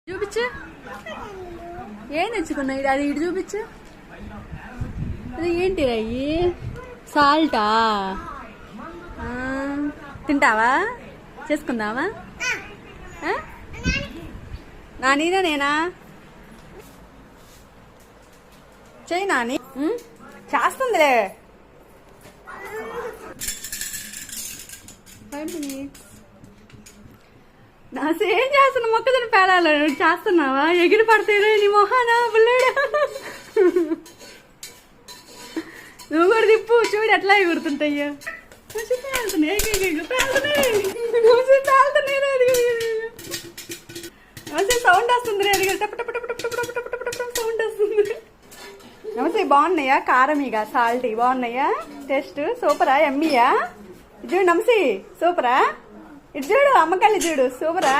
చూపించు. ఏం తెచ్చుకున్నా? అది ఇటు చూపించు. అది ఏంటి అయ్యి? సాల్టా? తింటావా? చేసుకుందావా? నానీనా నేనా? చెయ్యి నాని. చేస్తుందిలే. 5 minutes. నా సేం చేస్తున్నా. మొక్కజొన్న పేలాలు చేస్తున్నావా? ఎగిరి పడతాయి నీ మొహానా బుల్లాడు. నువ్వు కూడా తిప్పు చూడు ఎట్లా ఎగురుతుంటాయ్యా. సౌండ్ వస్తుంది. సౌండ్ వస్తుంది. నమస్తే. బాగున్నాయా? కారం ఇక సాల్ట్ బాగున్నాయా? టేస్ట్ సూపరా? ఎమ్మీయా? చూడు నమసి సూపరా? ఇటు చూడు అమ్మకాయలు చూడు సూపరా?